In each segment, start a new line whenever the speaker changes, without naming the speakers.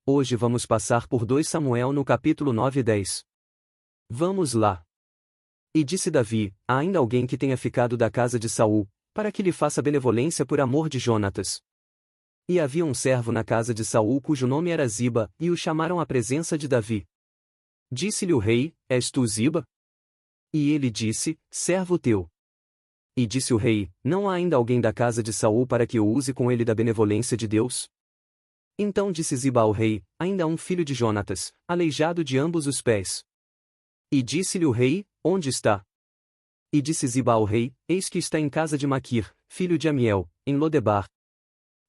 Hoje vamos passar por 2 Samuel no capítulo 9 e 10. Vamos lá. E disse Davi: há ainda alguém que tenha ficado da casa de Saul, para que lhe faça benevolência por amor de Jonatas. E havia um servo na casa de Saul cujo nome era Ziba, e o chamaram à presença de Davi. Disse-lhe o rei: És tu Ziba? E ele disse: servo teu. E disse o rei: não há ainda alguém da casa de Saul para que eu use com ele da benevolência de Deus? Então disse Ziba ao rei: ainda há um filho de Jonatas, aleijado de ambos os pés. E disse-lhe o rei: onde está? E disse Ziba ao rei: eis que está em casa de Maquir, filho de Amiel, em Lodebar.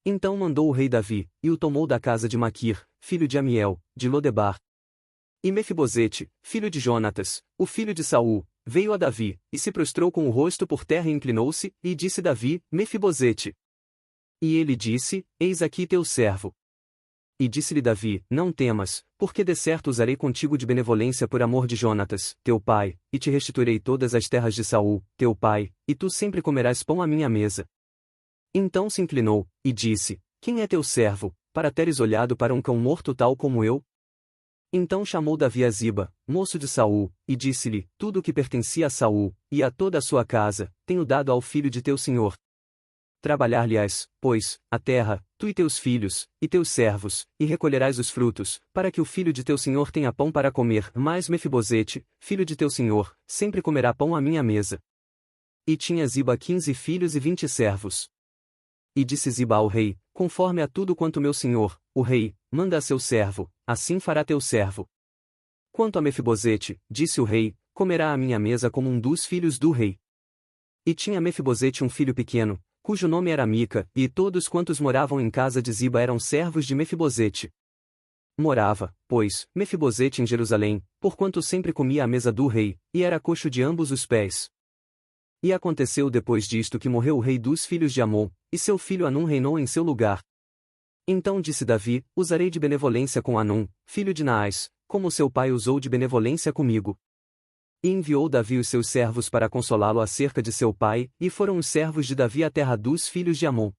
Então mandou o rei Davi, e o tomou da casa de Maquir, filho de Amiel, de Lodebar. E Mefibosete, filho de Jonatas, o filho de Saul, veio a Davi, e se prostrou com o rosto por terra e inclinou-se, e disse Davi: Mefibosete. E ele disse: eis aqui teu servo. E disse-lhe Davi: não temas, porque de certo usarei contigo de benevolência por amor de Jonatas, teu pai, e te restituirei todas as terras de Saul, teu pai, e tu sempre comerás pão à minha mesa. Então se inclinou, e disse: quem é teu servo, para teres olhado para um cão morto tal como eu? Então chamou Davi a Ziba, moço de Saul, e disse-lhe: tudo o que pertencia a Saul, e a toda a sua casa, tenho dado ao filho de teu senhor. Trabalhar-lhe-ás, pois, a terra, tu e teus filhos, e teus servos, e recolherás os frutos, para que o filho de teu senhor tenha pão para comer. Mas Mefibosete, filho de teu senhor, sempre comerá pão à minha mesa. E tinha Ziba 15 filhos e 20 servos. E disse Ziba ao rei: conforme a tudo quanto meu senhor, o rei, manda a seu servo, assim fará teu servo. Quanto a Mefibosete, disse o rei, comerá à minha mesa como um dos filhos do rei. E tinha Mefibosete um filho pequeno, cujo nome era Mica, e todos quantos moravam em casa de Ziba eram servos de Mefibosete. Morava, pois, Mefibosete em Jerusalém, porquanto sempre comia à mesa do rei, e era coxo de ambos os pés. E aconteceu depois disto que morreu o rei dos filhos de Amon, e seu filho Anum reinou em seu lugar. Então disse Davi: usarei de benevolência com Anum, filho de Naás, como seu pai usou de benevolência comigo. E enviou Davi os seus servos para consolá-lo acerca de seu pai, e foram os servos de Davi à terra dos filhos de Amon.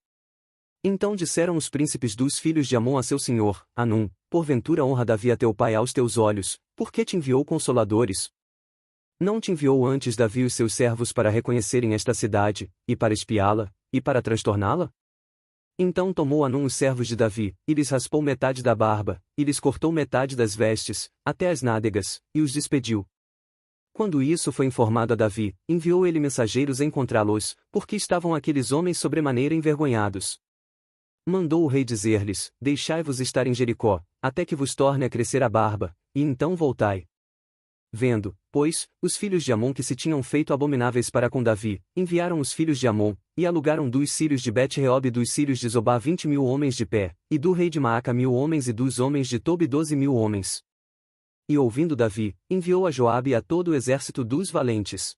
Então disseram os príncipes dos filhos de Amon a seu senhor, Anum: porventura honra Davi a teu pai aos teus olhos, porque te enviou consoladores? Não te enviou antes Davi os seus servos para reconhecerem esta cidade, e para espiá-la, e para transtorná-la? Então tomou Anum os servos de Davi, e lhes raspou metade da barba, e lhes cortou metade das vestes, até as nádegas, e os despediu. Quando isso foi informado a Davi, enviou ele mensageiros a encontrá-los, porque estavam aqueles homens sobremaneira envergonhados. Mandou o rei dizer-lhes: deixai-vos estar em Jericó, até que vos torne a crescer a barba, e então voltai. Vendo, pois, os filhos de Amon que se tinham feito abomináveis para com Davi, enviaram os filhos de Amon, e alugaram dos sírios de Bet-Reob e dos sírios de Zobá 20.000 homens de pé, e do rei de Maaca 1.000 homens e dos homens de Tobi 12.000 homens. E ouvindo Davi, enviou a Joabe e a todo o exército dos valentes.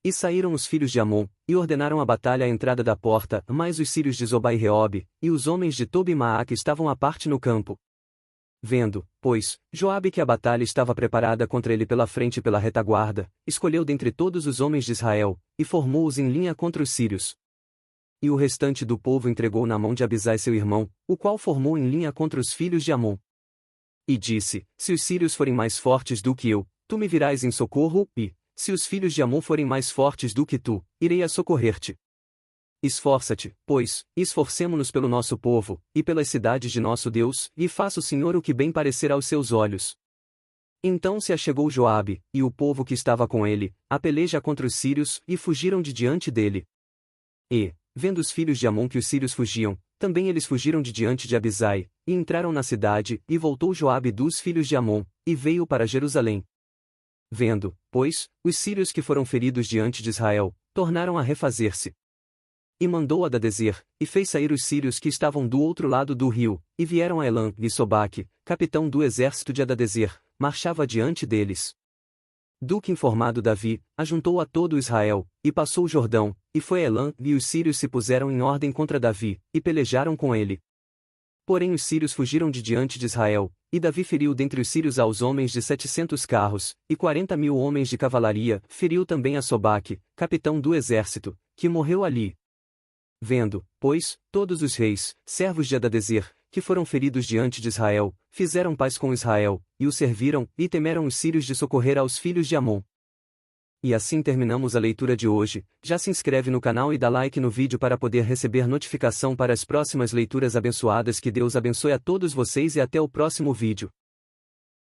E saíram os filhos de Amon, e ordenaram a batalha à entrada da porta, mas os sírios de Zobá e Reob, e os homens de Tobi e Maaca estavam à parte no campo. Vendo, pois, Joabe que a batalha estava preparada contra ele pela frente e pela retaguarda, escolheu dentre todos os homens de Israel, e formou-os em linha contra os sírios. E o restante do povo entregou na mão de Abisai seu irmão, o qual formou em linha contra os filhos de Amon. E disse: se os sírios forem mais fortes do que eu, tu me virás em socorro, e, se os filhos de Amon forem mais fortes do que tu, irei a socorrer-te. Esforça-te, pois, e esforcemo-nos pelo nosso povo, e pelas cidades de nosso Deus, e faça o Senhor o que bem parecer aos seus olhos. Então se achegou Joabe, e o povo que estava com ele, a peleja contra os sírios, e fugiram de diante dele. E, vendo os filhos de Amon que os sírios fugiam, também eles fugiram de diante de Abisai, e entraram na cidade, e voltou Joabe dos filhos de Amon, e veio para Jerusalém. Vendo, pois, os sírios que foram feridos diante de Israel, tornaram a refazer-se. E mandou Adadezer, e fez sair os sírios que estavam do outro lado do rio, e vieram a Elã, e Sobaque, capitão do exército de Adadezer, marchava diante deles. Do que informado Davi, ajuntou a todo Israel, e passou o Jordão, e foi a Elã, e os sírios se puseram em ordem contra Davi, e pelejaram com ele. Porém os sírios fugiram de diante de Israel, e Davi feriu dentre os sírios aos homens de 700 carros, e 40.000 homens de cavalaria, feriu também a Sobaque, capitão do exército, que morreu ali. Vendo, pois, todos os reis, servos de Adadezer, que foram feridos diante de Israel, fizeram paz com Israel, e o serviram, e temeram os sírios de socorrer aos filhos de Amon. E assim terminamos a leitura de hoje. Já se inscreve no canal e dá like no vídeo para poder receber notificação para as próximas leituras abençoadas. Que Deus abençoe a todos vocês e até o próximo vídeo.